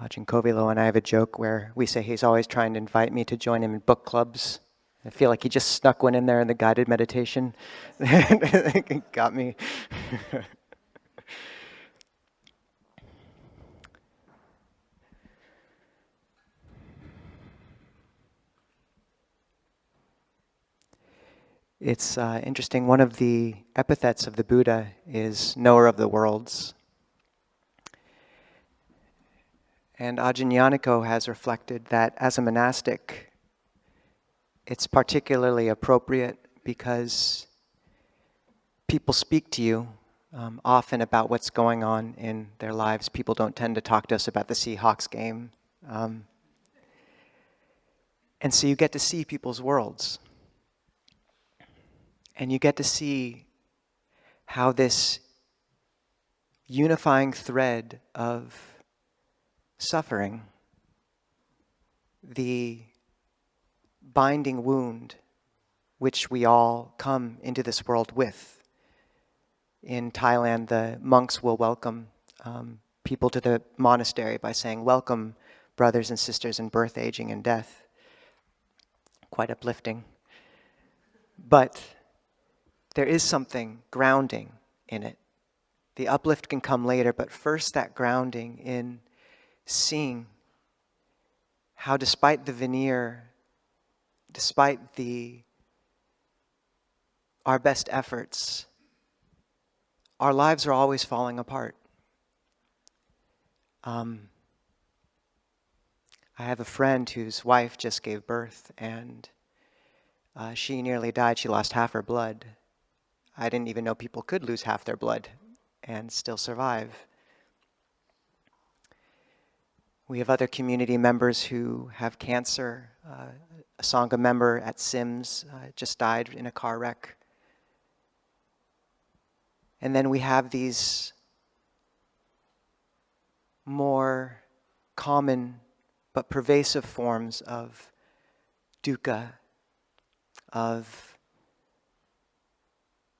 Ajahn Kovilo and I have a joke where we say he's always trying to invite me to join him in book clubs. I feel like he just snuck one in there in the guided meditation. Got me. It's interesting. One of the epithets of the Buddha is knower of the worlds. And Ajahn Yaniko has reflected that as a monastic, it's particularly appropriate because people speak to you often about what's going on in their lives. People don't tend to talk to us about the Seahawks game. And so you get to see people's worlds. And you get to see how this unifying thread of suffering, the binding wound which we all come into this world with. In Thailand, the monks will welcome people to the monastery by saying, "Welcome, brothers and sisters in birth, aging, and death." Quite uplifting. But there is something grounding in it. The uplift can come later, but first that grounding in seeing how despite the veneer, despite our best efforts, our lives are always falling apart. I have a friend whose wife just gave birth, and she nearly died. She lost half her blood. I didn't even know people could lose half their blood and still survive. We have other community members who have cancer. A Sangha member at Sims just died in a car wreck. And then we have these more common but pervasive forms of dukkha, of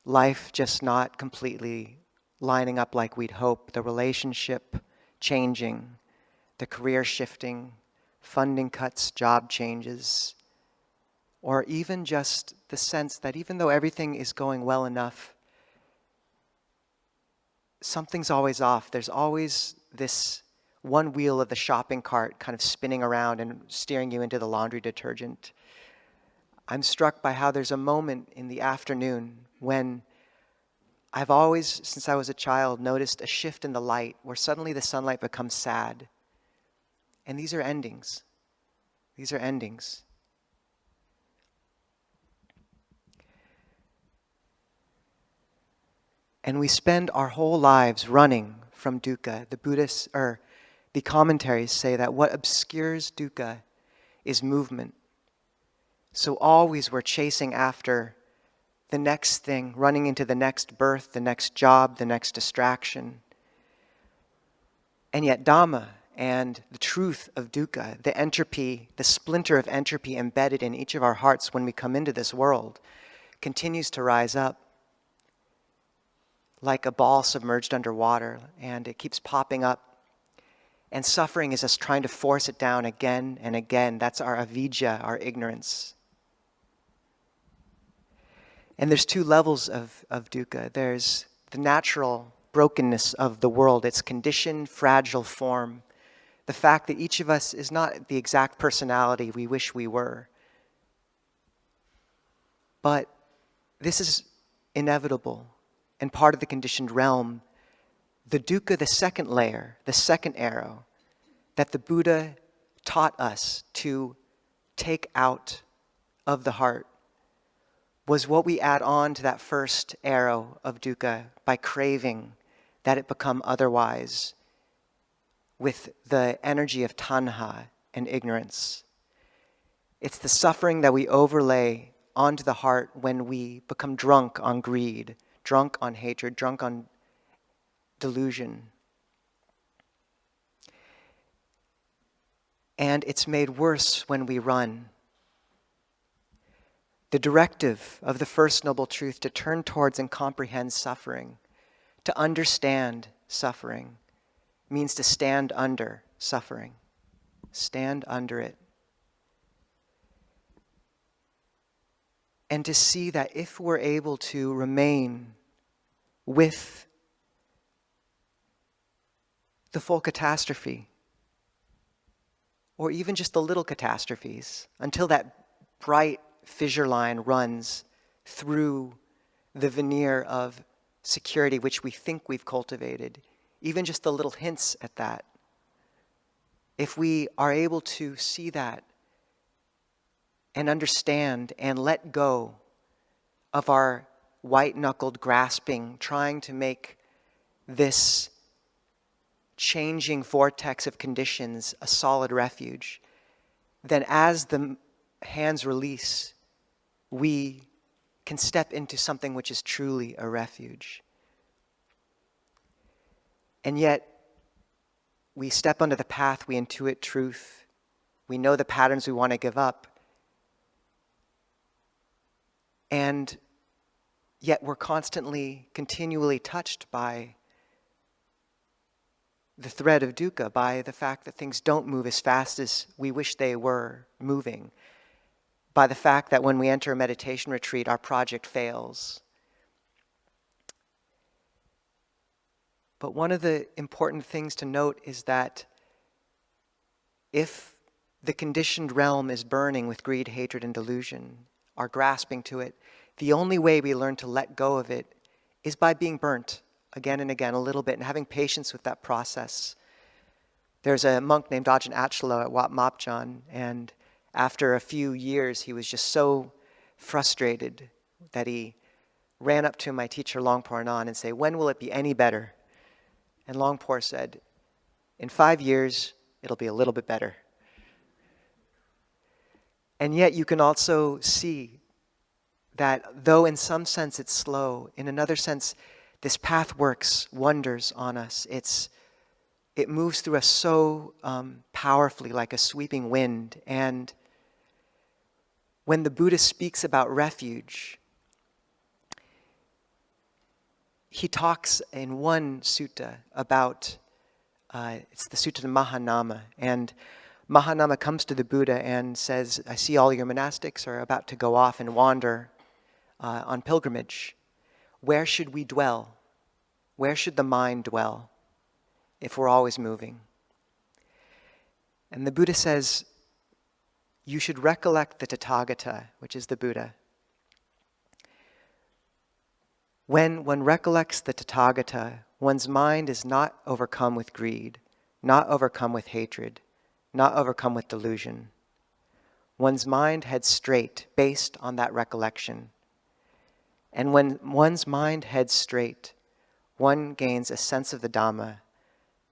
life just not completely lining up like we'd hope, the relationship changing, the career shifting, funding cuts, job changes, or even just the sense that even though everything is going well enough, something's always off. There's always this one wheel of the shopping cart kind of spinning around and steering you into the laundry detergent. I'm struck by how there's a moment in the afternoon when I've always, since I was a child, noticed a shift in the light where suddenly the sunlight becomes sad. And these are endings. These are endings. And we spend our whole lives running from dukkha. The Buddhists, or the commentaries say that what obscures dukkha is movement. So always we're chasing after the next thing, running into the next birth, the next job, the next distraction. And yet Dhamma and the truth of dukkha, the entropy, the splinter of entropy embedded in each of our hearts when we come into this world, continues to rise up like a ball submerged under water, and it keeps popping up. And suffering is us trying to force it down again and again. That's our avidya, our ignorance. And there's two levels of dukkha. There's the natural brokenness of the world, its conditioned, fragile form. The fact that each of us is not the exact personality we wish we were. But this is inevitable and part of the conditioned realm. The dukkha, the second layer, the second arrow, that the Buddha taught us to take out of the heart, was what we add on to that first arrow of dukkha by craving that it become otherwise with the energy of tanha and ignorance. It's the suffering that we overlay onto the heart when we become drunk on greed, drunk on hatred, drunk on delusion. And it's made worse when we run. The directive of the First Noble Truth to turn towards and comprehend suffering, to understand suffering, means to stand under suffering. Stand under it. And to see that if we're able to remain with the full catastrophe, or even just the little catastrophes, until that bright fissure line runs through the veneer of security which we think we've cultivated, even just the little hints at that, if we are able to see that and understand and let go of our white-knuckled grasping, trying to make this changing vortex of conditions a solid refuge, then as the hands release, we can step into something which is truly a refuge. And yet, we step onto the path, we intuit truth, we know the patterns we want to give up, and yet we're constantly, continually touched by the thread of dukkha, by the fact that things don't move as fast as we wish they were moving, by the fact that when we enter a meditation retreat, our project fails. But one of the important things to note is that if the conditioned realm is burning with greed, hatred, and delusion, our grasping to it, the only way we learn to let go of it is by being burnt again and again a little bit and having patience with that process. There's a monk named Ajahn at Wat Mapjan, and after a few years he was just so frustrated that he ran up to my teacher Longpo Anan and said, "When will it be any better?" And Longpo said, "In 5 years, it'll be a little bit better." And yet you can also see that though in some sense it's slow, in another sense, this path works wonders on us. It moves through us so powerfully, like a sweeping wind. And when the Buddha speaks about refuge, he talks in one sutta about, it's the Sutta Mahanama, and Mahanama comes to the Buddha and says, "I see all your monastics are about to go off and wander on pilgrimage. Where should we dwell? Where should the mind dwell if we're always moving?" And the Buddha says, "You should recollect the Tathagata," which is the Buddha. When one recollects the Tathagata, one's mind is not overcome with greed, not overcome with hatred, not overcome with delusion. One's mind heads straight based on that recollection. And when one's mind heads straight, one gains a sense of the Dhamma,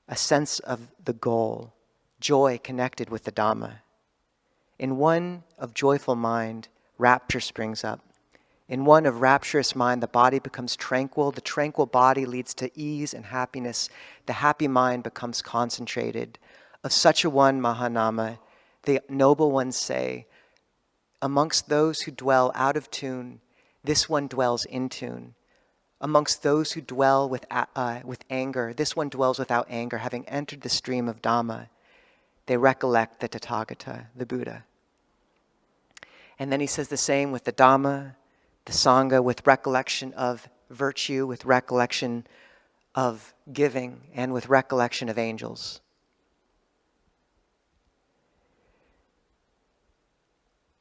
a sense of the goal, joy connected with the Dhamma. In one of joyful mind, rapture springs up. In one of rapturous mind, the body becomes tranquil. The tranquil body leads to ease and happiness. The happy mind becomes concentrated. Of such a one, Mahanama, the noble ones say, amongst those who dwell out of tune, this one dwells in tune. Amongst those who dwell with anger, this one dwells without anger, having entered the stream of Dhamma. They recollect the Tathagata, the Buddha. And then he says the same with the Dhamma, the Sangha, with recollection of virtue, with recollection of giving, and with recollection of angels.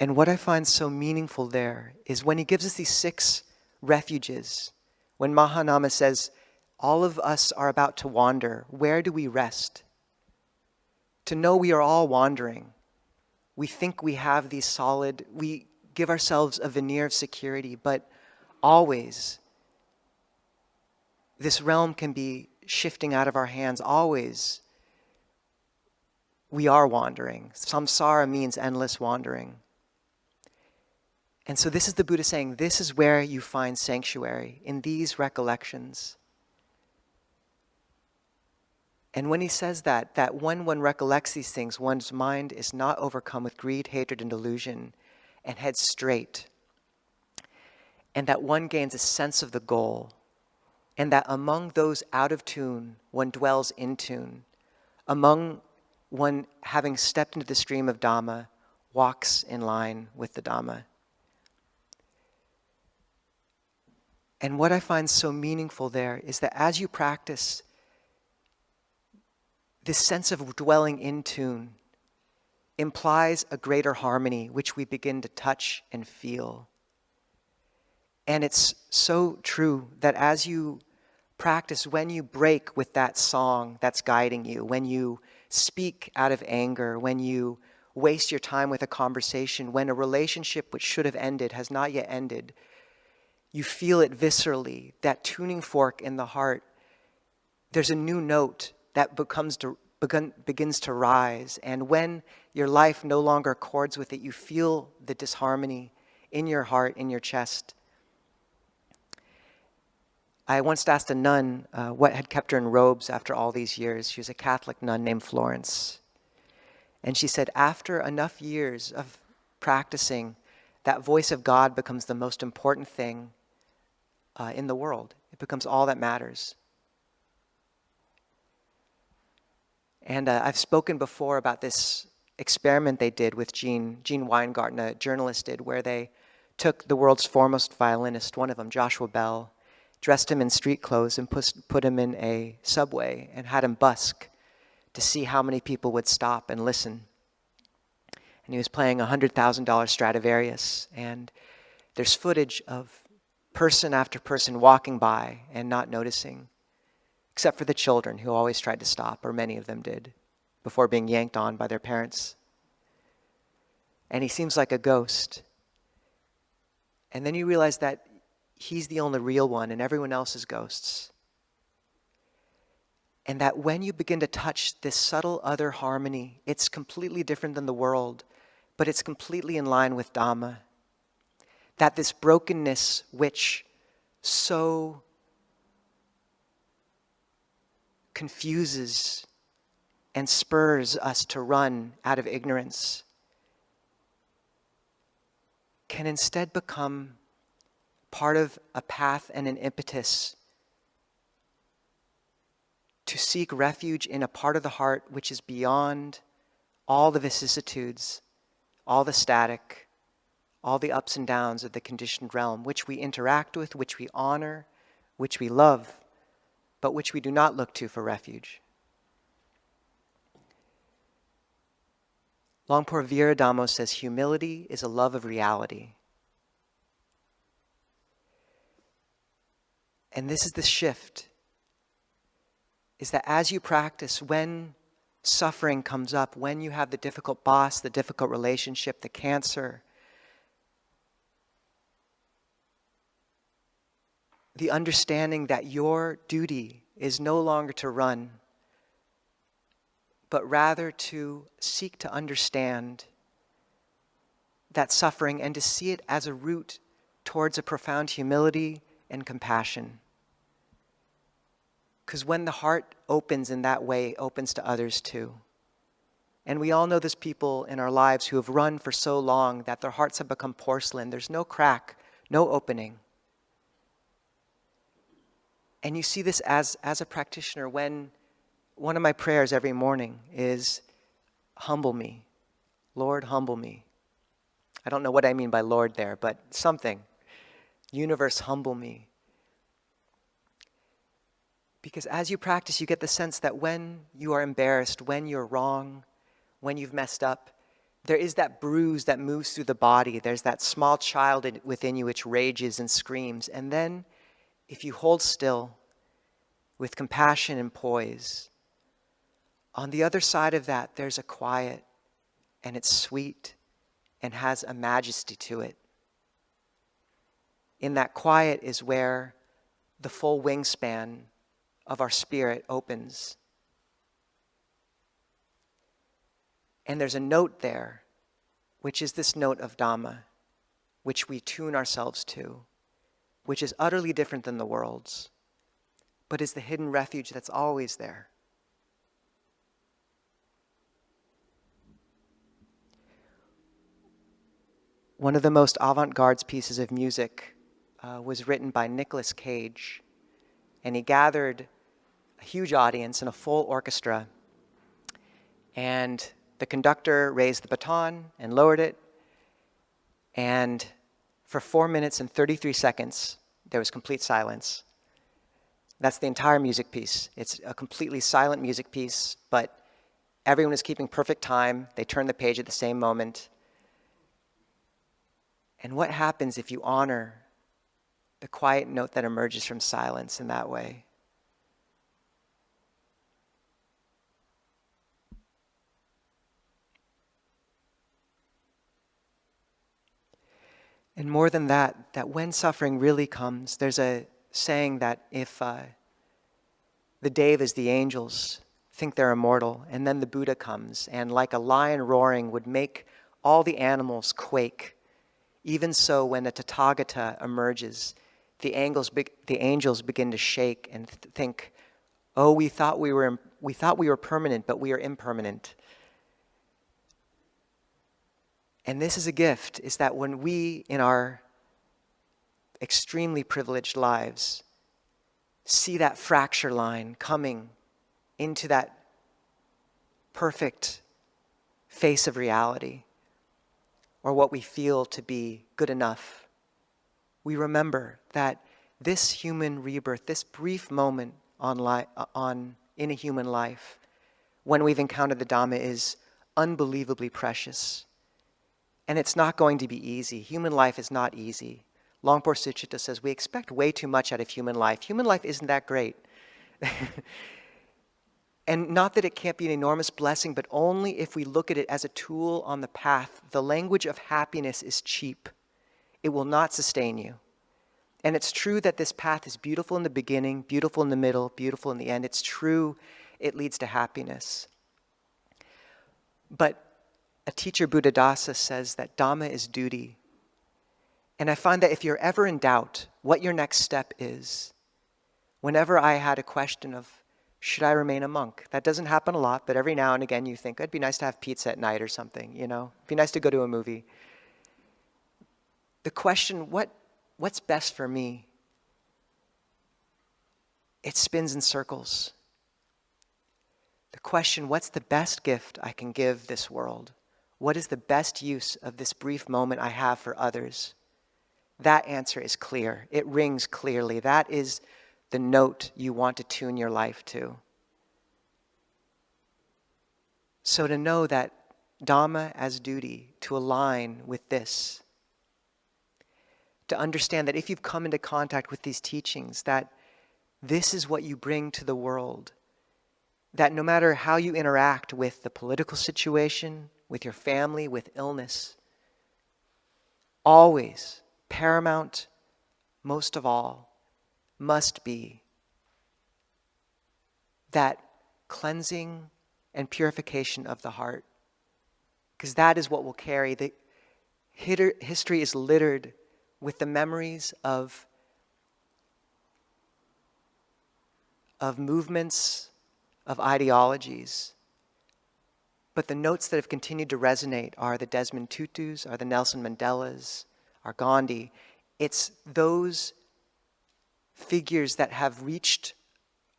And what I find so meaningful there is when he gives us these 6 refuges, when Mahanama says, all of us are about to wander, where do we rest? To know we are all wandering. We think we have these solid, we give ourselves a veneer of security, but always this realm can be shifting out of our hands. Always we are wandering. Samsara means endless wandering. And so this is the Buddha saying, this is where you find sanctuary, in these recollections. And when he says that when one recollects these things, one's mind is not overcome with greed, hatred, and delusion, and heads straight. And that one gains a sense of the goal. And that among those out of tune, one dwells in tune. Among one, having stepped into the stream of Dhamma, walks in line with the Dhamma. And what I find so meaningful there is that as you practice, this sense of dwelling in tune implies a greater harmony, which we begin to touch and feel. And it's so true that as you practice, when you break with that song that's guiding you, when you speak out of anger, when you waste your time with a conversation, when a relationship which should have ended has not yet ended, you feel it viscerally, that tuning fork in the heart, there's a new note that begins to rise. And when your life no longer accords with it, you feel the disharmony in your heart, in your chest. I once asked a nun what had kept her in robes after all these years. She was a Catholic nun named Florence. And she said, after enough years of practicing, that voice of God becomes the most important thing in the world. It becomes all that matters. And I've spoken before about this experiment they did with Gene Weingarten, a journalist did, where they took the world's foremost violinist, one of them, Joshua Bell, dressed him in street clothes and put him in a subway and had him busk to see how many people would stop and listen. And he was playing a $100,000 Stradivarius, and there's footage of person after person walking by and not noticing, except for the children who always tried to stop, or many of them did, before being yanked on by their parents. And he seems like a ghost. And then you realize that he's the only real one and everyone else is ghosts. And that when you begin to touch this subtle other harmony, it's completely different than the world, but it's completely in line with Dhamma. That this brokenness which so confuses and spurs us to run out of ignorance can instead become part of a path and an impetus to seek refuge in a part of the heart which is beyond all the vicissitudes, all the static, all the ups and downs of the conditioned realm, which we interact with, which we honor, which we love, but which we do not look to for refuge. Longpo Viradamo says, humility is a love of reality. And this is the shift, is that as you practice, when suffering comes up, when you have the difficult boss, the difficult relationship, the cancer, the understanding that your duty is no longer to run, but rather to seek to understand that suffering and to see it as a route towards a profound humility and compassion. Because when the heart opens in that way, it opens to others too. And we all know there's people in our lives who have run for so long that their hearts have become porcelain. There's no crack, no opening. And you see this as a practitioner when one of my prayers every morning is, humble me. Lord, humble me. I don't know what I mean by Lord there, but something. Universe, humble me. Because as you practice, you get the sense that when you are embarrassed, when you're wrong, when you've messed up, there is that bruise that moves through the body. There's that small child within you which rages and screams. And then, if you hold still with compassion and poise, on the other side of that, there's a quiet, and it's sweet, and has a majesty to it. In that quiet is where the full wingspan of our spirit opens. And there's a note there, which is this note of Dhamma, which we tune ourselves to, which is utterly different than the world's, but is the hidden refuge that's always there. One of the most avant-garde pieces of music was written by Nicolas Cage, and he gathered a huge audience and a full orchestra, And the conductor raised the baton and lowered it. And for 4 minutes and 33 seconds, there was complete silence. That's the entire music piece. It's a completely silent music piece, but everyone is keeping perfect time. They turn the page at the same moment. And what happens if you honor the quiet note that emerges from silence in that way? And more than that, that when suffering really comes, there's a saying that if the devas, the angels, think they're immortal, and then the Buddha comes, and like a lion roaring would make all the animals quake, even so when a Tathagata emerges, the angels begin to shake and think, oh, we thought we were permanent, but we are impermanent. And this is a gift, is that when we, in our extremely privileged lives, see that fracture line coming into that perfect face of reality, or what we feel to be good enough, we remember that this human rebirth, this brief moment in a human life, when we've encountered the Dhamma, is unbelievably precious. And it's not going to be easy. Human life is not easy. Longpo Suchita says, we expect way too much out of human life. Human life isn't that great. And not that it can't be an enormous blessing, but only if we look at it as a tool on the path. The language of happiness is cheap. It will not sustain you. And it's true that this path is beautiful in the beginning, beautiful in the middle, beautiful in the end. It's true it leads to happiness. But a teacher, Buddhadasa, says that Dhamma is duty. And I find that if you're ever in doubt what your next step is, whenever I had a question of, should I remain a monk? That doesn't happen a lot, but every now and again you think, it'd be nice to have pizza at night or something, you know? It'd be nice to go to a movie. The question, what's best for me? It spins in circles. The question, what's the best gift I can give this world? What is the best use of this brief moment I have for others? That answer is clear. It rings clearly. That is the note you want to tune your life to. So to know that Dhamma as duty, to align with this, to understand that if you've come into contact with these teachings, that this is what you bring to the world, that no matter how you interact with the political situation, with your family, with illness, always, paramount, most of all, must be that cleansing and purification of the heart. Because that is what will carry. The history is littered with the memories of movements, of ideologies. But the notes that have continued to resonate are the Desmond Tutus, are the Nelson Mandelas, are Gandhi. It's those figures that have reached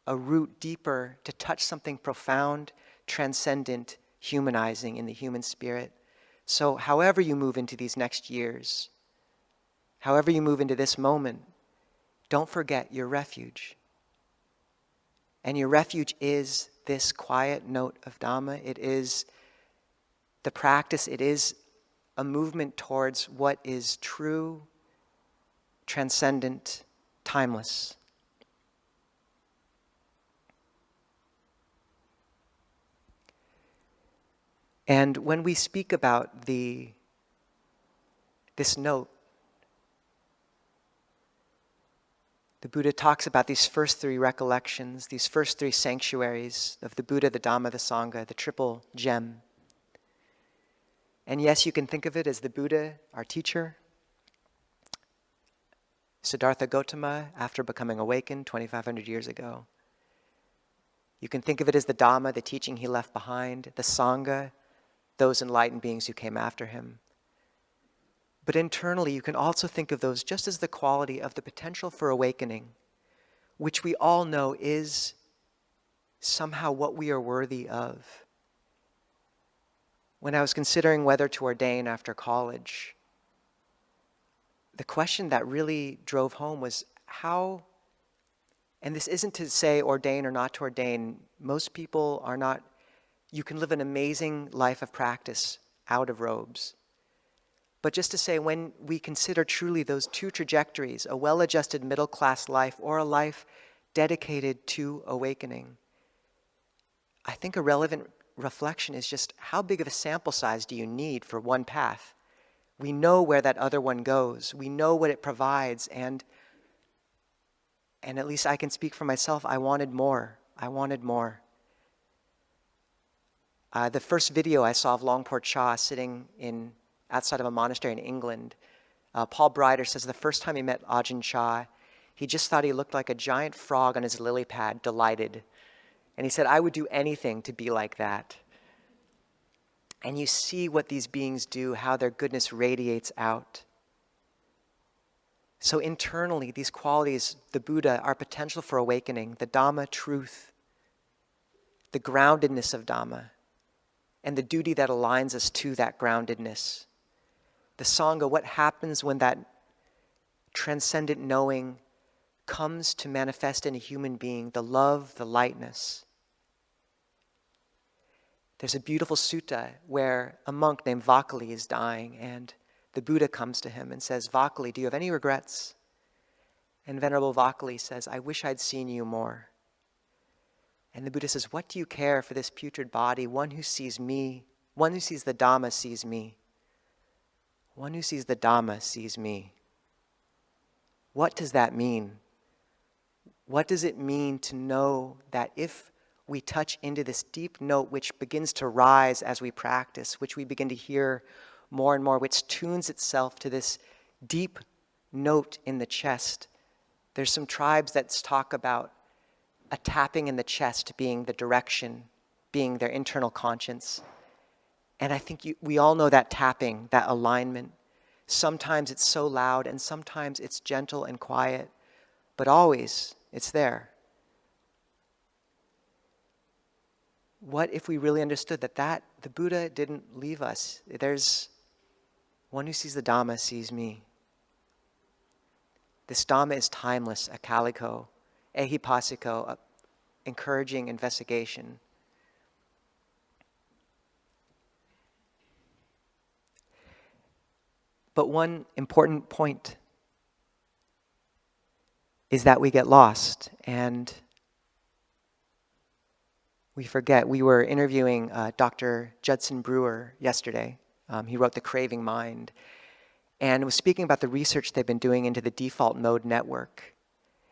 a root deeper to touch something profound, transcendent, humanizing in the human spirit. So however you move into these next years, however you move into this moment, don't forget your refuge. And your refuge is this quiet note of Dhamma. It is the practice. It is a movement towards what is true, transcendent, timeless. And when we speak about this note, the Buddha talks about these first three recollections, these first three sanctuaries of the Buddha, the Dhamma, the Sangha, the triple gem. And yes, you can think of it as the Buddha, our teacher, Siddhartha Gautama, after becoming awakened 2,500 years ago. You can think of it as the Dhamma, the teaching he left behind, the Sangha, those enlightened beings who came after him. But internally, you can also think of those just as the quality of the potential for awakening, which we all know is somehow what we are worthy of. When I was considering whether to ordain after college, the question that really drove home was how, and this isn't to say ordain or not to ordain, most people are not, you can live an amazing life of practice out of robes. But just to say, when we consider truly those two trajectories, a well-adjusted middle-class life or a life dedicated to awakening, I think a relevant reflection is just how big of a sample size do you need for one path? We know where that other one goes. We know what it provides, and at least I can speak for myself, I wanted more. I wanted more. The first video I saw of Longport Cha sitting outside of a monastery in England, Paul Breider says the first time he met Ajahn Chah, he just thought he looked like a giant frog on his lily pad, delighted. And he said, I would do anything to be like that. And you see what these beings do, how their goodness radiates out. So internally, these qualities, the Buddha, our potential for awakening, the Dhamma, truth, the groundedness of Dhamma, and the duty that aligns us to that groundedness. The Sangha, what happens when that transcendent knowing comes to manifest in a human being, the love, the lightness. There's a beautiful sutta where a monk named Vakali is dying, and the Buddha comes to him and says, Vakali, do you have any regrets? And Venerable Vakali says, I wish I'd seen you more. And the Buddha says, what do you care for this putrid body? One who sees me, one who sees the Dhamma sees me. One who sees the Dhamma sees me. What does that mean? What does it mean to know that if we touch into this deep note which begins to rise as we practice, which we begin to hear more and more, which tunes itself to this deep note in the chest? There's some tribes that talk about a tapping in the chest being the direction, being their internal conscience. And I think we all know that tapping, that alignment. Sometimes it's so loud and sometimes it's gentle and quiet, but always it's there. What if we really understood that the Buddha didn't leave us? There's one who sees the Dhamma sees me. This Dhamma is timeless, a calico, ehipassiko, encouraging investigation. But one important point is that we get lost and we forget. We were interviewing Dr. Judson Brewer yesterday. He wrote The Craving Mind and was speaking about the research they've been doing into the default mode network.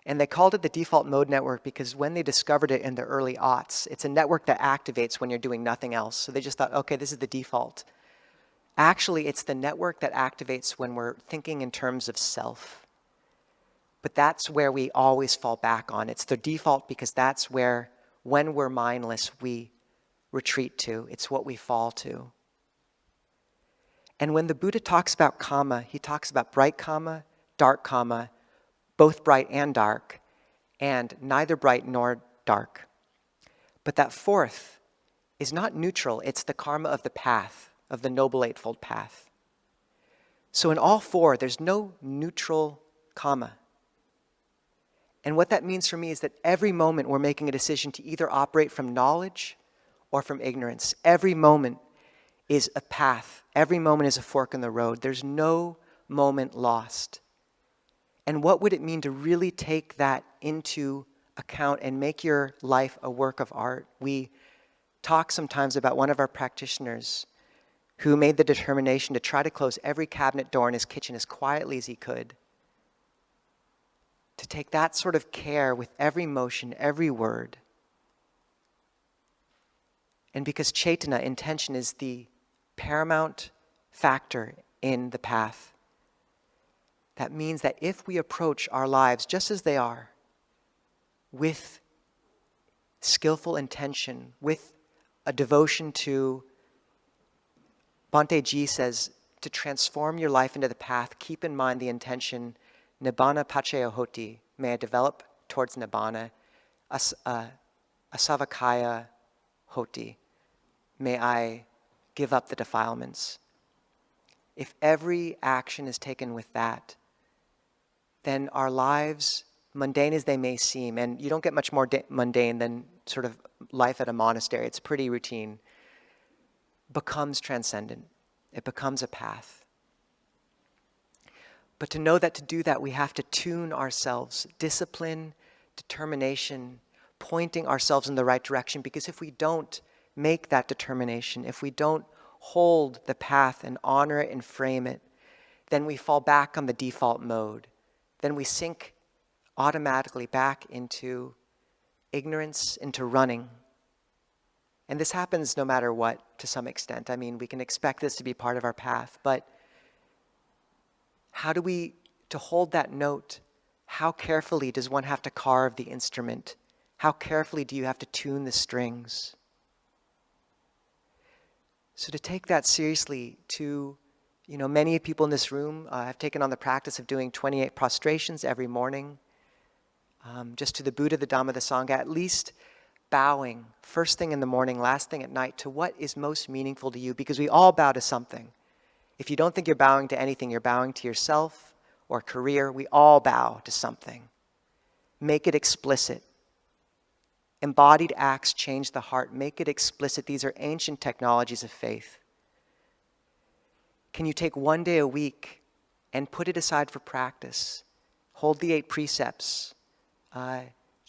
And they called it the default mode network because when they discovered it in the early aughts, it's a network that activates when you're doing nothing else. So they just thought, okay, this is the default. Actually, it's the network that activates when we're thinking in terms of self. But that's where we always fall back on. It's the default because that's where, when we're mindless, we retreat to. It's what we fall to. And when the Buddha talks about karma, he talks about bright karma, dark karma, both bright and dark, and neither bright nor dark. But that fourth is not neutral. It's the karma of the path, of the Noble Eightfold Path. So in all four, there's no neutral karma. And what that means for me is that every moment we're making a decision to either operate from knowledge or from ignorance. Every moment is a path. Every moment is a fork in the road. There's no moment lost. And what would it mean to really take that into account and make your life a work of art? We talk sometimes about one of our practitioners who made the determination to try to close every cabinet door in his kitchen as quietly as he could. To take that sort of care with every motion, every word. And because Chaitana, intention, is the paramount factor in the path, that means that if we approach our lives just as they are, with skillful intention, with a devotion to, Bhante Ji says, to transform your life into the path, keep in mind the intention, Nibbana Paccaya Hoti, may I develop towards Nibbana, Asavakaya Hoti, may I give up the defilements. If every action is taken with that, then our lives, mundane as they may seem, and you don't get much more mundane than sort of life at a monastery, it's pretty routine, becomes transcendent. It becomes a path. But to know that to do that, we have to tune ourselves, discipline, determination, pointing ourselves in the right direction, because if we don't make that determination, if we don't hold the path and honor it and frame it, then we fall back on the default mode. Then we sink automatically back into ignorance, into running. And this happens no matter what, to some extent. I mean, we can expect this to be part of our path, but how do we, to hold that note, how carefully does one have to carve the instrument? How carefully do you have to tune the strings? So to take that seriously, many people in this room have taken on the practice of doing 28 prostrations every morning, just to the Buddha, the Dhamma, the Sangha, at least bowing first thing in the morning, last thing at night, to what is most meaningful to you, because we all bow to something. If you don't think you're bowing to anything, you're bowing to yourself or career. We all bow to something. Make it explicit. Embodied acts change the heart. Make it explicit. These are ancient technologies of faith. Can you take one day a week and put it aside for practice? Hold the 8 precepts.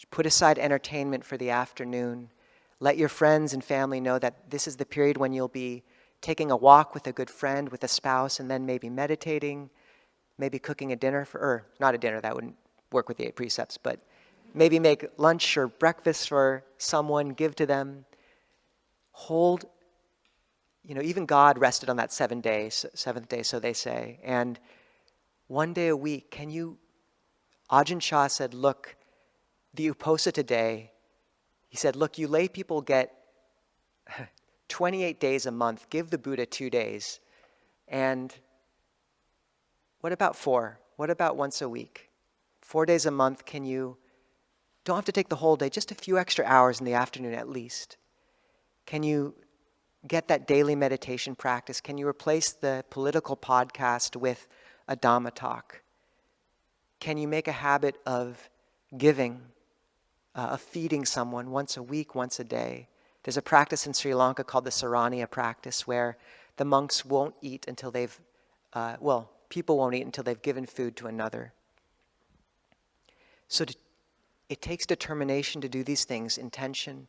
Put aside entertainment for the afternoon. Let your friends and family know that this is the period when you'll be taking a walk with a good friend, with a spouse, and then maybe meditating, maybe cooking a dinner not a dinner, that wouldn't work with the 8 precepts, but maybe make lunch or breakfast for someone, give to them. Hold, even God rested on that 7th day, so they say. And one day a week, Ajahn Chah said, look, the Uposa today, he said, look, you lay people get 28 days a month, give the Buddha 2 days. And what about 4? What about once a week? 4 days a month, don't have to take the whole day, just a few extra hours in the afternoon at least. Can you get that daily meditation practice? Can you replace the political podcast with a Dhamma talk? Can you make a habit of giving, of feeding someone once a week, once a day? There's a practice in Sri Lanka called the Saraniya practice where the monks won't eat until people won't eat until they've given food to another. So it takes determination to do these things, intention,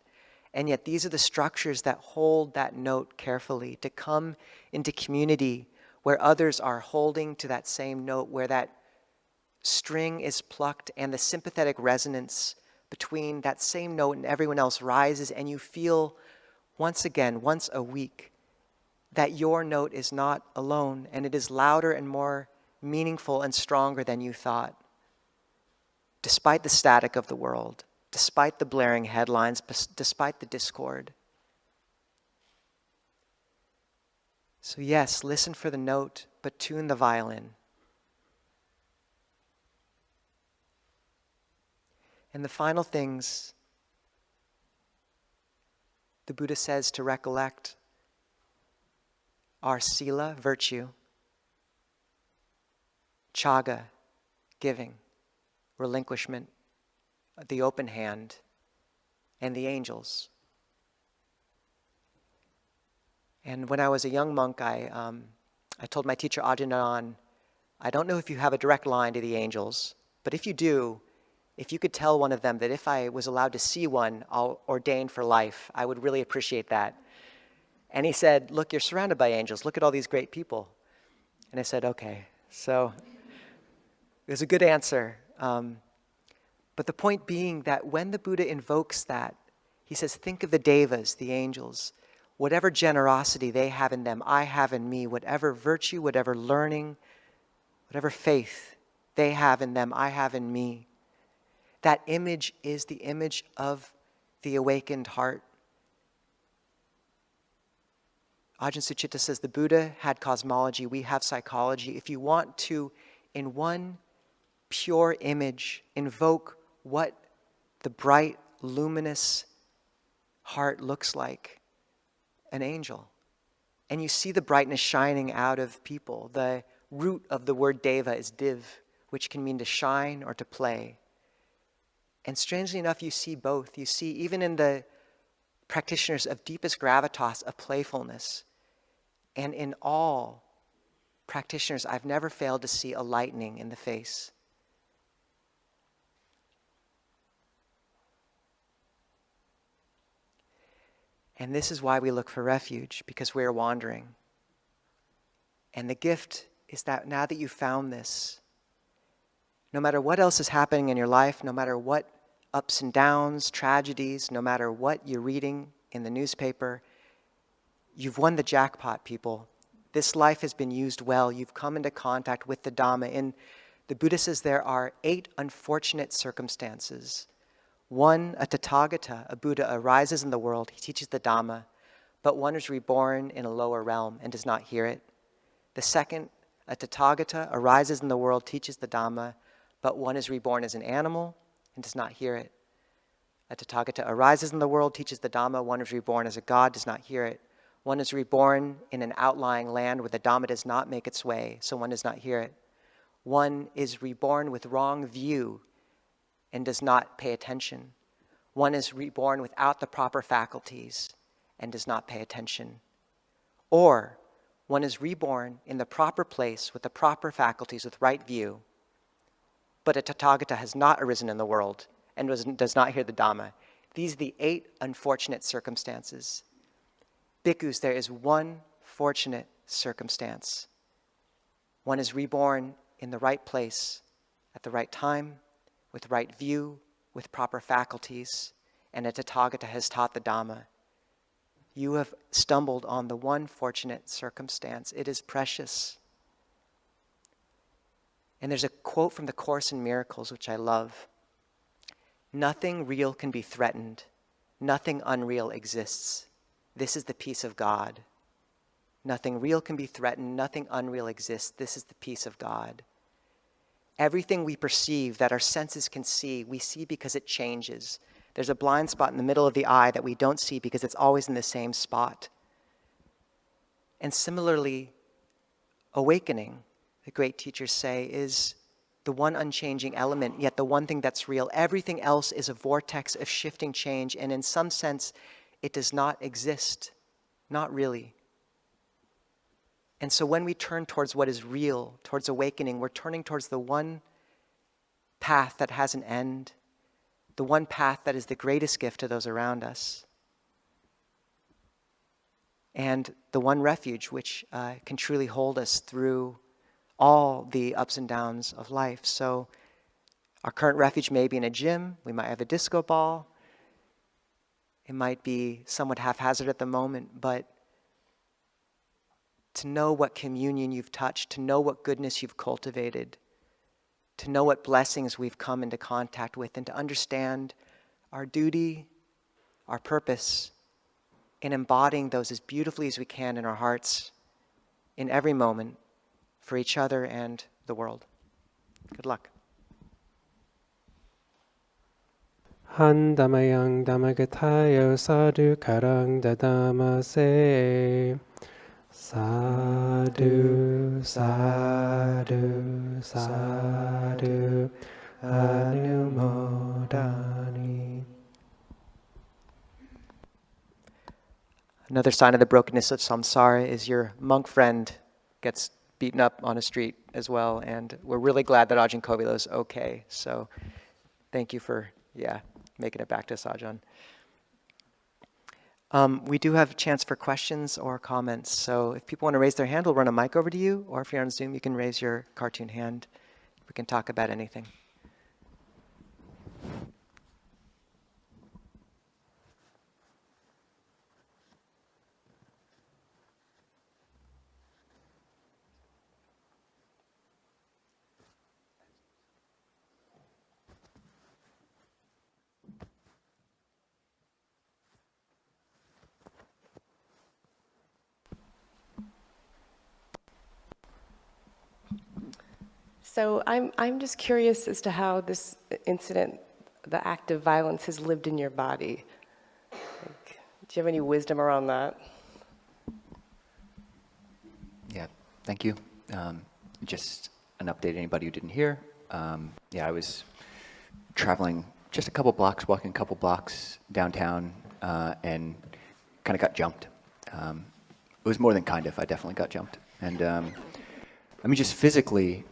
and yet these are the structures that hold that note carefully, to come into community where others are holding to that same note, where that string is plucked and the sympathetic resonance between that same note and everyone else rises, and you feel once again, once a week, that your note is not alone, and it is louder and more meaningful and stronger than you thought. Despite the static of the world, despite the blaring headlines, despite the discord. So yes, listen for the note, but tune the violin. And the final things the Buddha says to recollect are sila, virtue, chaga, giving, relinquishment, the open hand, and the angels. And when I was a young monk, I told my teacher Ajahn, I don't know if you have a direct line to the angels, but if you do, if you could tell one of them that if I was allowed to see one, I'll ordain for life, I would really appreciate that. And he said, look, you're surrounded by angels. Look at all these great people. And I said, okay. So it was a good answer. But the point being that when the Buddha invokes that, he says, think of the devas, the angels. Whatever generosity they have in them, I have in me. Whatever virtue, whatever learning, whatever faith they have in them, I have in me. That image is the image of the awakened heart. Ajahn Sucitta says the Buddha had cosmology, we have psychology. If you want to, in one pure image, invoke what the bright, luminous heart looks like, an angel. and you see the brightness shining out of people. The root of the word deva is div, which can mean to shine or to play. And strangely enough, you see both. You see, even in the practitioners of deepest gravitas, a playfulness. And in all practitioners, I've never failed to see a lightening in the face. And this is why we look for refuge, because we are wandering. And the gift is that now that you've found this, no matter what else is happening in your life, no matter what ups and downs, tragedies, no matter what you're reading in the newspaper, you've won the jackpot, people. This life has been used well. You've come into contact with the Dhamma. In the Buddha says there are 8 unfortunate circumstances. 1, a Tathagata, a Buddha, arises in the world. He teaches the Dhamma, but one is reborn in a lower realm and does not hear it. The second, a Tathagata, arises in the world, teaches the Dhamma, but one is reborn as an animal and does not hear it. A Tathagata arises in the world, teaches the Dhamma, one is reborn as a god, does not hear it. One is reborn in an outlying land where the Dhamma does not make its way, so one does not hear it. One is reborn with wrong view and does not pay attention. One is reborn without the proper faculties and does not pay attention. Or one is reborn in the proper place with the proper faculties with right view, but a Tathagata has not arisen in the world and does not hear the Dhamma. These are the 8 unfortunate circumstances. Bhikkhus, there is one fortunate circumstance. One is reborn in the right place, at the right time, with right view, with proper faculties, and a Tathagata has taught the Dhamma. You have stumbled on the one fortunate circumstance. It is precious. And there's a quote from the Course in Miracles, which I love. Nothing real can be threatened. Nothing unreal exists. This is the peace of God. Nothing real can be threatened. Nothing unreal exists. This is the peace of God. Everything we perceive that our senses can see, we see because it changes. There's a blind spot in the middle of the eye that we don't see because it's always in the same spot. And similarly, awakening, the great teachers say, is the one unchanging element, yet the one thing that's real. Everything else is a vortex of shifting change, and in some sense, it does not exist. Not really. And so when we turn towards what is real, towards awakening, we're turning towards the one path that has an end, the one path that is the greatest gift to those around us, and the one refuge which can truly hold us through all the ups and downs of life. So our current refuge may be in a gym, we might have a disco ball, it might be somewhat haphazard at the moment, but to know what communion you've touched, to know what goodness you've cultivated, to know what blessings we've come into contact with, and to understand our duty, our purpose in embodying those as beautifully as we can in our hearts in every moment for each other and the world. Good luck. Han damayang damagatayo sadhu karang dadamase. Sadhu, sadhu, sadhu, anumodani. Another sign of the brokenness of samsara is your monk friend gets beaten up on a street as well, and we're really glad that Ajahn Kovilo is okay. So thank you for, making it back to us, Ajahn. We do have a chance for questions or comments, so if people want to raise their hand, we'll run a mic over to you, or if you're on Zoom, you can raise your cartoon hand. We can talk about anything. So I'm just curious as to how this incident, the act of violence, has lived in your body. Do you have any wisdom around that? thank you. Just an update, anybody who didn't hear. I was traveling just a couple blocks, walking a couple blocks downtown, and kind of got jumped. It was more than kind of, I definitely got jumped. And just physically,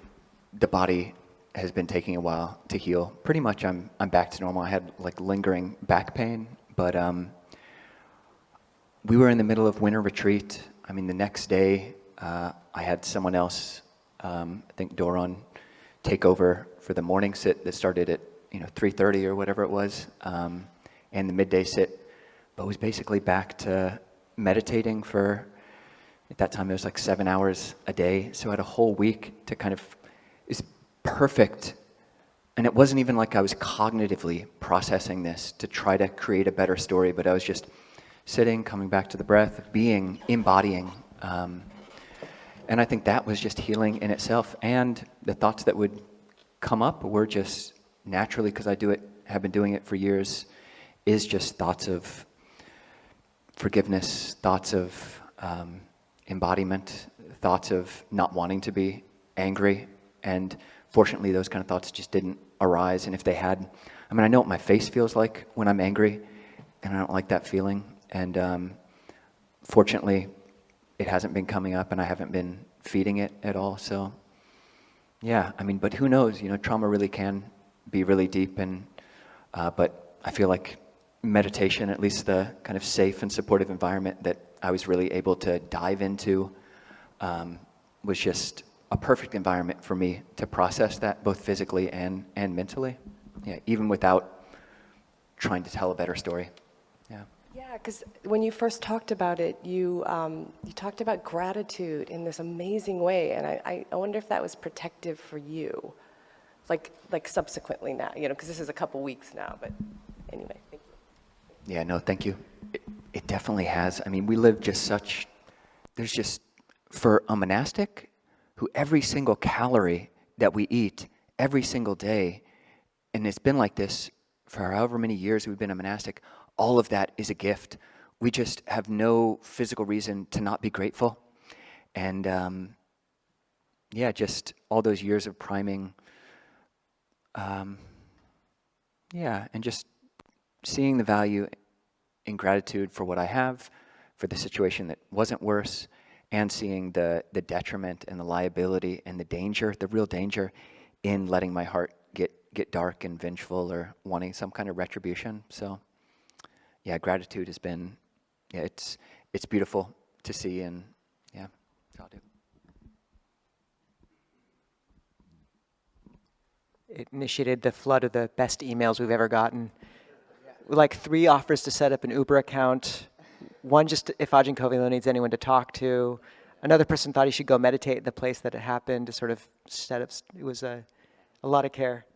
the body has been taking a while to heal. Pretty much I'm back to normal. I had like lingering back pain, but we were in the middle of winter retreat. The next day, I had someone else, I think Doron, take over for the morning sit that started at 3:30 or whatever it was, and the midday sit, but was basically back to meditating for, at that time it was like 7 hours a day. So I had a whole week to kind of, it's perfect. And it wasn't even like I was cognitively processing this to try to create a better story, but I was just sitting, coming back to the breath, being, embodying. And I think that was just healing in itself. And the thoughts that would come up were just naturally, because have been doing it for years, is just thoughts of forgiveness, thoughts of embodiment, thoughts of not wanting to be angry. And fortunately, those kind of thoughts just didn't arise. And if they had, I know what my face feels like when I'm angry, and I don't like that feeling. And fortunately, it hasn't been coming up, and I haven't been feeding it at all. So, yeah, but who knows? Trauma really can be really deep, and but I feel like meditation, at least the kind of safe and supportive environment that I was really able to dive into, was just a perfect environment for me to process that, both physically and mentally. Yeah, even without trying to tell a better story. Yeah. Yeah, because when you first talked about it, you talked about gratitude in this amazing way, and I wonder if that was protective for you, like subsequently now, because this is a couple weeks now. But anyway, thank you. Yeah, no, thank you. It definitely has. We live there's just, for a monastic, who every single calorie that we eat every single day, and it's been like this for however many years we've been a monastic, all of that is a gift. We just have no physical reason to not be grateful. And just all those years of priming, and just seeing the value in gratitude for what I have, for the situation that wasn't worse, and seeing the detriment and the liability and the danger, the real danger in letting my heart get dark and vengeful or wanting some kind of retribution. So yeah, gratitude has been, it's beautiful to see, and yeah, that's all I'll do. It initiated the flood of the best emails we've ever gotten. Like 3 offers to set up an Uber account. One just if Ajahn Kovilo needs anyone to talk to. Another person thought he should go meditate at the place that it happened to sort of set up. It was a lot of care.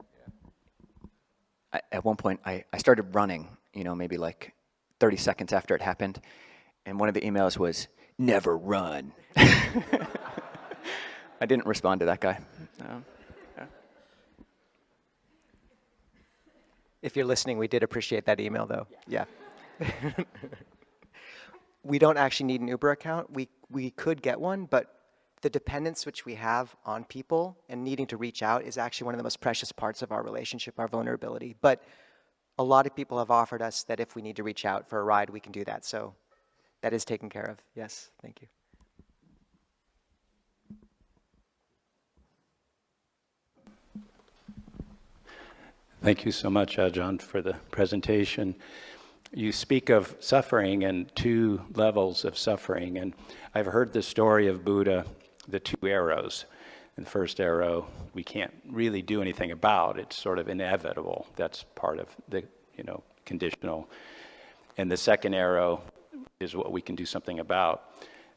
At one point, I started running, maybe like 30 seconds after it happened. And one of the emails was, "Never run." I didn't respond to that guy. Yeah. If you're listening, we did appreciate that email, though. Yeah. We don't actually need an Uber account. We could get one, but the dependence which we have on people and needing to reach out is actually one of the most precious parts of our relationship, our vulnerability. But a lot of people have offered us that if we need to reach out for a ride, we can do that. So that is taken care of. Yes, thank you. Thank you so much, Ajahn, for the presentation. You speak of suffering and 2 levels of suffering, and I've heard the story of Buddha, the 2 arrows. And the first arrow we can't really do anything about. It's sort of inevitable. That's part of the, conditional. And the second arrow is what we can do something about.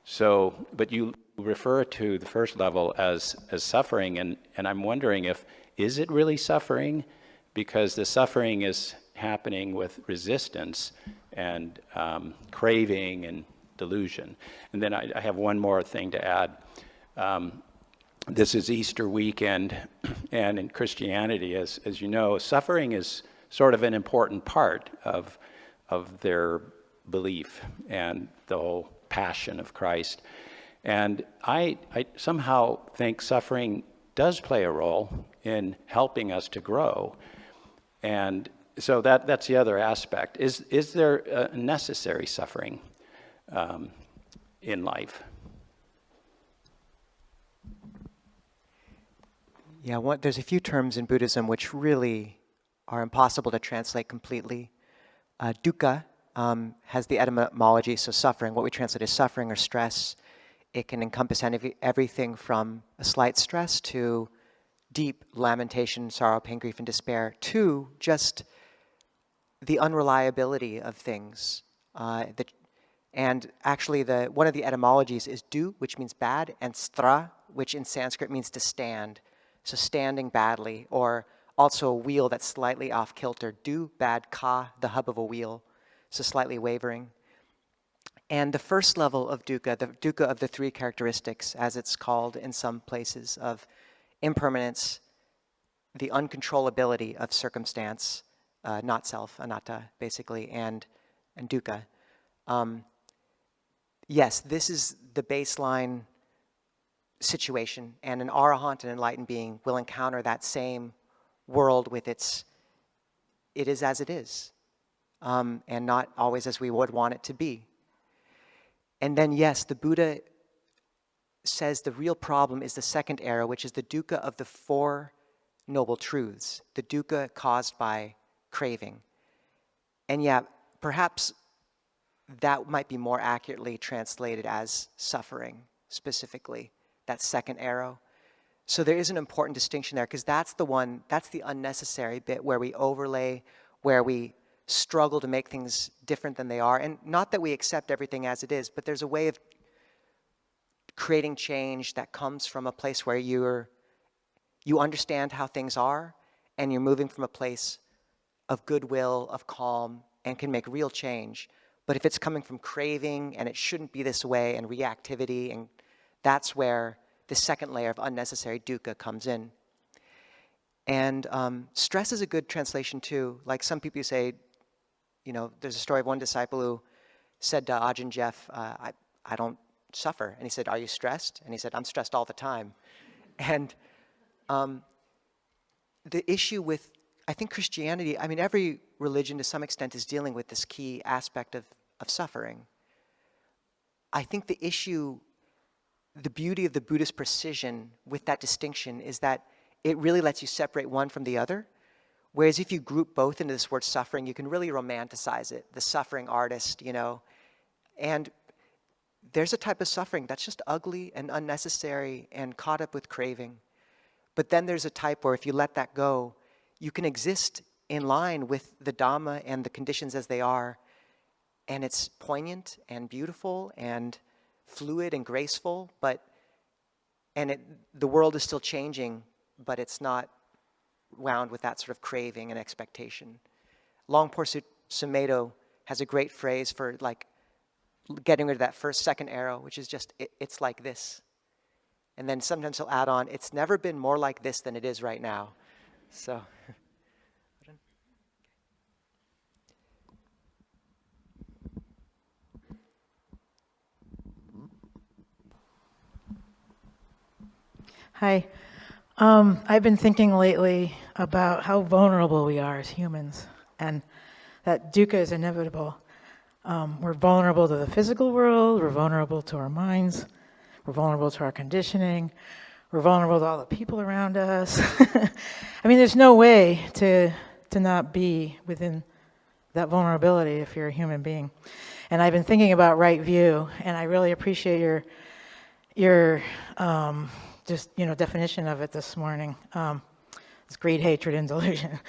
So, but you refer to the first level as suffering, and I'm wondering is it really suffering? Because the suffering is happening with resistance and craving and delusion. And then I have one more thing to add. This is Easter weekend, and in Christianity, as you know, suffering is sort of an important part of their belief and the whole passion of Christ. And I somehow think suffering does play a role in helping us to grow. And so that's the other aspect. Is there a necessary suffering in life? Yeah, there's a few terms in Buddhism which really are impossible to translate completely. Dukkha has the etymology, so suffering, what we translate as suffering or stress. It can encompass everything from a slight stress to deep lamentation, sorrow, pain, grief, and despair, to just the unreliability of things. And actually, one of the etymologies is du, which means bad, and stra, which in Sanskrit means to stand. So standing badly, or also a wheel that's slightly off kilter. Du, bad, ka, the hub of a wheel, so slightly wavering. And the first level of dukkha, the dukkha of the three characteristics, as it's called in some places, of impermanence, the uncontrollability of circumstance, not self, anatta, basically, and dukkha. Yes, this is the baseline situation, and an arahant, an enlightened being, will encounter that same world with it is as it is, and not always as we would want it to be. And then, yes, the Buddha says the real problem is the second arrow, which is the dukkha of the Four Noble Truths, the dukkha caused by craving. And yeah, perhaps that might be more accurately translated as suffering, specifically, that second arrow. So there is an important distinction there, because that's the unnecessary bit where we overlay, where we struggle to make things different than they are. And not that we accept everything as it is, but there's a way of creating change that comes from a place where you understand how things are, and you're moving from a place of goodwill, of calm, and can make real change. But if it's coming from craving, and it shouldn't be this way, and reactivity, and that's where the second layer of unnecessary dukkha comes in. And stress is a good translation too. Like some people say, there's a story of one disciple who said to Ajahn Jeff, I don't suffer. And he said, are you stressed? And he said, I'm stressed all the time. And the issue with, I think Christianity, every religion to some extent is dealing with this key aspect of suffering. I think the issue, the beauty of the Buddhist precision with that distinction is that it really lets you separate one from the other. Whereas if you group both into this word suffering, you can really romanticize it, the suffering artist, And there's a type of suffering that's just ugly and unnecessary and caught up with craving. But then there's a type where if you let that go, you can exist in line with the Dhamma and the conditions as they are, and it's poignant and beautiful and fluid and graceful, the world is still changing, but it's not wound with that sort of craving and expectation. Longpo Sumedho has a great phrase for getting rid of that second arrow, which is just, it's like this. And then sometimes he'll add on, it's never been more like this than it is right now. So. Hi. I've been thinking lately about how vulnerable we are as humans, and that dukkha is inevitable. We're vulnerable to the physical world, we're vulnerable to our minds, we're vulnerable to our conditioning, we're vulnerable to all the people around us. There's no way to not be within that vulnerability if you're a human being. And I've been thinking about right view, and I really appreciate your definition of it this morning. It's greed, hatred, and delusion.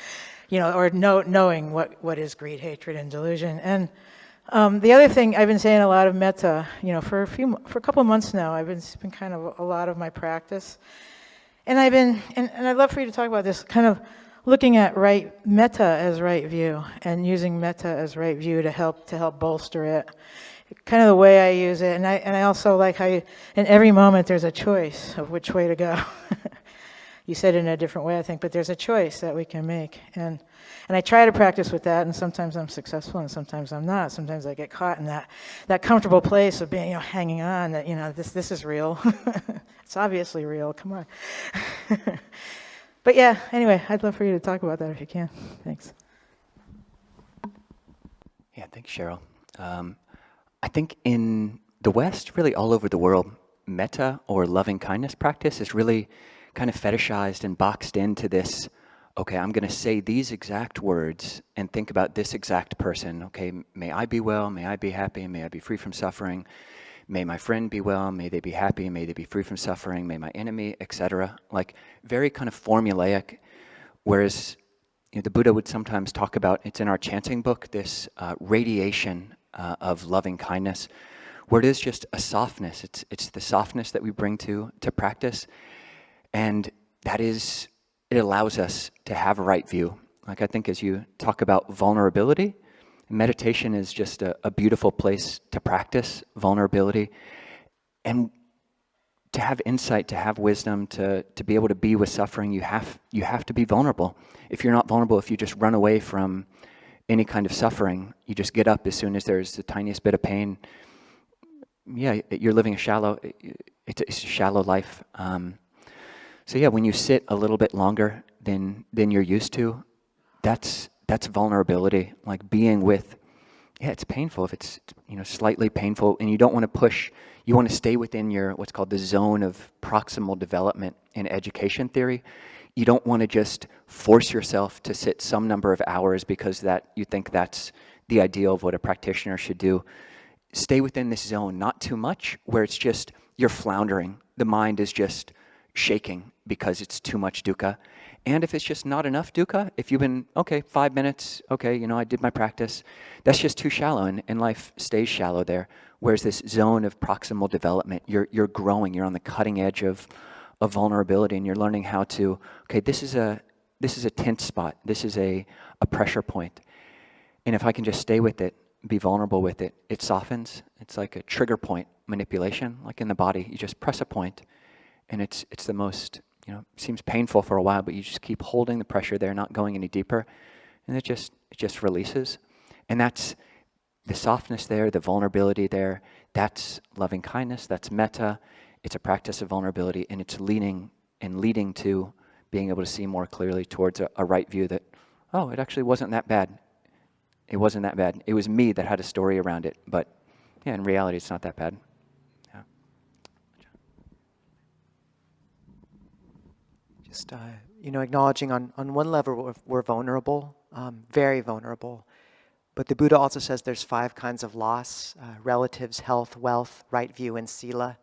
Knowing what is greed, hatred, and delusion. And the other thing, I've been saying a lot of metta. For a couple of months now, it's been kind of a lot of my practice. And and I'd love for you to talk about this, kind of looking at metta as right view, and using metta as right view to help bolster it. Kind of the way I use it, and I also like how in every moment there's a choice of which way to go. You said it in a different way, I think, but there's a choice that we can make. And I try to practice with that, and sometimes I'm successful and sometimes I'm not. Sometimes I get caught in that comfortable place of being, hanging on, that, this is real. It's obviously real, come on. But yeah, anyway, I'd love for you to talk about that if you can. Thanks. Yeah, thanks, Cheryl. I think in the West, really all over the world, metta or loving kindness practice is really kind of fetishized and boxed into this, okay, I'm going to say these exact words and think about this exact person. Okay, may I be well, may I be happy, may I be free from suffering, may my friend be well, may they be happy, may they be free from suffering, may my enemy, etc. Like very kind of formulaic, whereas the Buddha would sometimes talk about, it's in our chanting book, this radiation of loving kindness, where it is just a softness. It's the softness that we bring to practice, and that is, it allows us to have a right view. Like I think as you talk about vulnerability, meditation is just a beautiful place to practice vulnerability, and to have insight, to have wisdom, to be able to be with suffering, you have to be vulnerable. If you're not vulnerable, if you just run away from any kind of suffering, you just get up as soon as there's the tiniest bit of pain, yeah, you're living it's a shallow life. So yeah, when you sit a little bit longer than you're used to, that's vulnerability. Like being with, yeah, it's painful if it's slightly painful, and you don't want to push. You want to stay within your what's called the zone of proximal development in education theory. You don't want to just force yourself to sit some number of hours because that you think that's the ideal of what a practitioner should do. Stay within this zone, not too much, where it's just you're floundering. The mind is just shaking because it's too much dukkha. And if it's just not enough dukkha, if you've been, 5 minutes, I did my practice, that's just too shallow, and life stays shallow there. Whereas this zone of proximal development, you're growing, you're on the cutting edge of vulnerability, and you're learning how to, this is a tense spot, this is a pressure point. And if I can just stay with it, be vulnerable with it, it softens. It's like a trigger point manipulation, like in the body. You just press a point, and it's the most, seems painful for a while, but you just keep holding the pressure there, not going any deeper, and it just releases. And that's the softness there, the vulnerability there. That's loving kindness. That's metta. It's a practice of vulnerability, and it's leading to being able to see more clearly towards a right view that, it actually wasn't that bad. It wasn't that bad. It was me that had a story around it, but yeah, in reality, it's not that bad. Yeah. Just, acknowledging on one level we're vulnerable, very vulnerable. But the Buddha also says there's 5 kinds of loss, relatives, health, wealth, right view, and sila,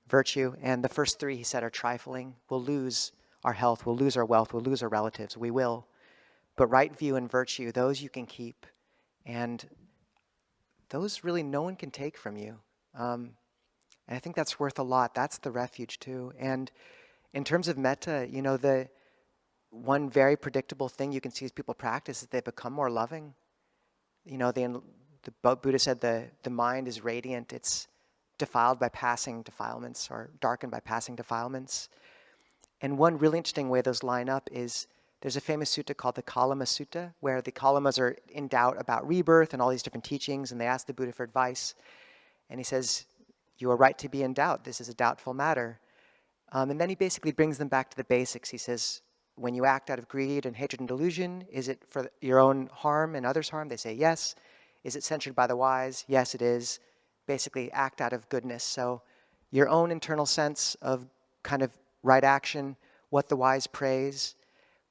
virtue. And the first 3, he said, are trifling. We'll lose our health, we'll lose our wealth, we'll lose our relatives, we will. But right view and virtue, those you can keep. And those really no one can take from you. And I think that's worth a lot. That's the refuge too. And in terms of metta, the one very predictable thing you can see as people practice is they become more loving. The Buddha said the mind is radiant. It's defiled by passing defilements, or darkened by passing defilements. And one really interesting way those line up is there's a famous sutta called the Kalama Sutta, where the Kalamas are in doubt about rebirth and all these different teachings, and they ask the Buddha for advice. And he says, you are right to be in doubt. This is a doubtful matter. And then he basically brings them back to the basics. He says, when you act out of greed and hatred and delusion, is it for your own harm and others' harm? They say yes. Is it censured by the wise? Yes, it is. Basically, act out of goodness. So your own internal sense of kind of right action, what the wise praise.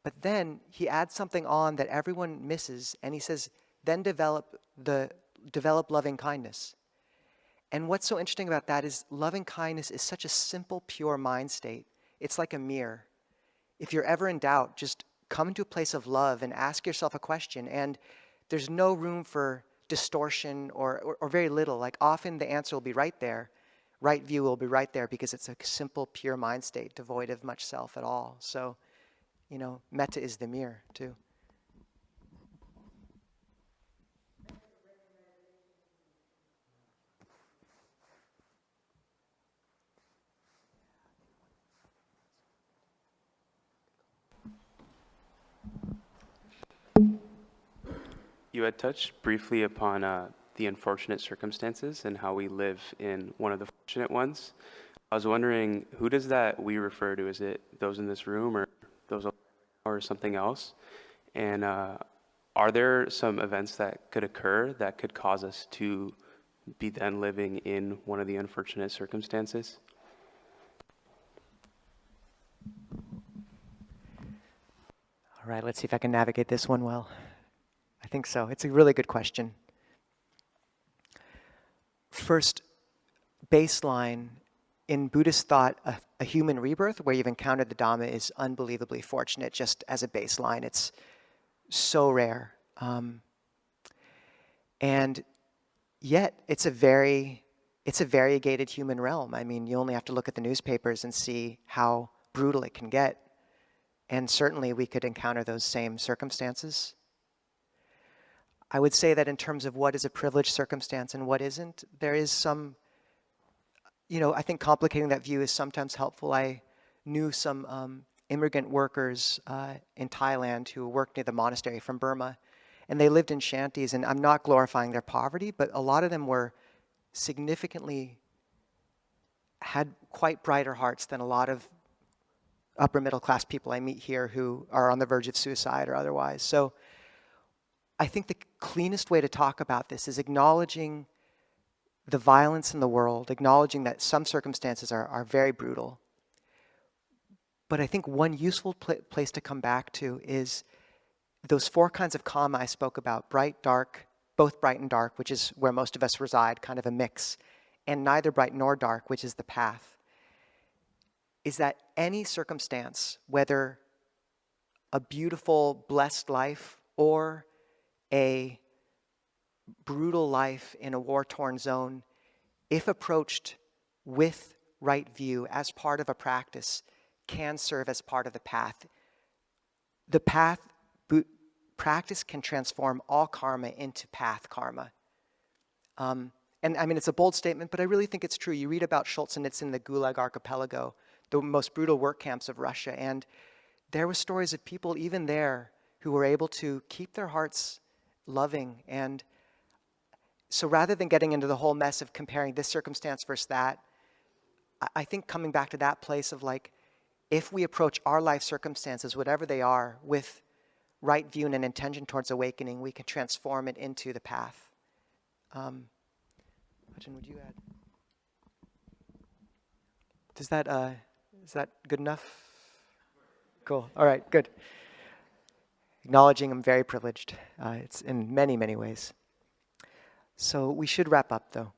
But then he adds something on that everyone misses, and he says, then develop loving kindness. And what's so interesting about that is loving kindness is such a simple, pure mind state. It's like a mirror. If you're ever in doubt, just come into a place of love and ask yourself a question, and there's no room for distortion or very little. Like often the answer will be right there. Right view will be right there because it's a simple, pure mind state, devoid of much self at all. So, metta is the mirror too. You had touched briefly upon the unfortunate circumstances and how we live in one of the fortunate ones. I was wondering, who does that we refer to? Is it those in this room or those or something else? And are there some events that could occur that could cause us to be then living in one of the unfortunate circumstances? All right, let's see if I can navigate this one well. I think so. It's a really good question. First, baseline, in Buddhist thought, a human rebirth where you've encountered the Dhamma is unbelievably fortunate just as a baseline. It's so rare. And yet, it's a variegated human realm. I mean, you only have to look at the newspapers and see how brutal it can get. And certainly we could encounter those same circumstances. I would say that in terms of what is a privileged circumstance and what isn't, there is some, I think complicating that view is sometimes helpful. I knew some immigrant workers in Thailand who worked near the monastery from Burma, and they lived in shanties, and I'm not glorifying their poverty, but a lot of them had quite brighter hearts than a lot of upper middle class people I meet here who are on the verge of suicide or otherwise. So I think the cleanest way to talk about this is acknowledging the violence in the world, acknowledging that some circumstances are very brutal. But I think one useful place to come back to is those four kinds of karma I spoke about: bright, dark, both bright and dark, which is where most of us reside, kind of a mix, and neither bright nor dark, which is the path. Is that any circumstance, whether a beautiful, blessed life or a brutal life in a war-torn zone, if approached with right view as part of a practice, can serve as part of the path. The path, practice can transform all karma into path karma. And I mean, it's a bold statement, but I really think it's true. You read about Solzhenitsyn in the Gulag Archipelago, the most brutal work camps of Russia, and there were stories of people even there who were able to keep their hearts loving. And so rather than getting into the whole mess of comparing this circumstance versus that, I think coming back to that place of like, if we approach our life circumstances, whatever they are, with right view and an intention towards awakening, we can transform it into the path. Ajahn, would you add? Is that good enough? Cool. All right, good. Acknowledging I'm very privileged. It's in many, many ways. So we should wrap up, though.